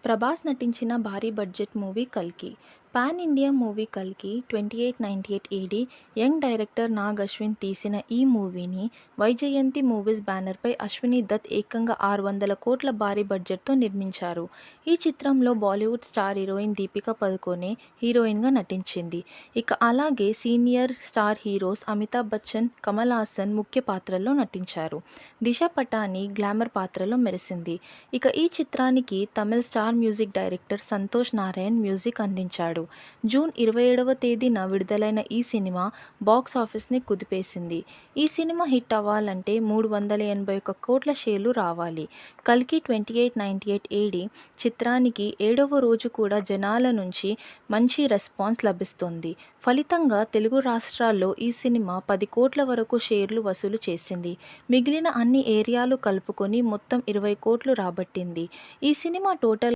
ప్రభాస్ నటించిన భారీ budget movie 'కల్కి'. పాన్ ఇండియా మూవీ 'కల్కి' 2898 ఏడీ యంగ్ డైరెక్టర్ నాగ్ అశ్విన్ తీసిన ఈ మూవీని వైజయంతి మూవీస్ బ్యానర్పై అశ్వనీ దత్ ఏకంగా 600 కోట్ల భారీ బడ్జెట్తో నిర్మించారు. ఈ చిత్రంలో బాలీవుడ్ స్టార్ హీరోయిన్ దీపికా పదుకొనె హీరోయిన్గా నటించింది. ఇక అలాగే senior star heroes Amitabh Bachchan, Kamal Haasan ముఖ్య పాత్రల్లో నటించారు. దిశ పటాని గ్లామర్ పాత్రలో మెరిసింది. ఇక ఈ చిత్రానికి Tamil star music director Santosh Narayan music అందించాడు. జూన్ 27వ తేదీన విడుదలైన ఈ సినిమా బాక్స్ ఆఫీస్ని కుదిపేసింది. ఈ సినిమా హిట్ అవ్వాలంటే 381 కోట్ల షేర్లు రావాలి. 'కల్కి 2898 ఏడీ' చిత్రానికి 7వ రోజు కూడా జనాల నుంచి మంచి రెస్పాన్స్ లభిస్తోంది. ఫలితంగా తెలుగు రాష్ట్రాల్లో ఈ సినిమా 10 కోట్ల వరకు షేర్లు వసూలు చేసింది. మిగిలిన అన్ని ఏరియాలు కలుపుకొని మొత్తం 20 కోట్లు రాబట్టింది. ఈ సినిమా టోటల్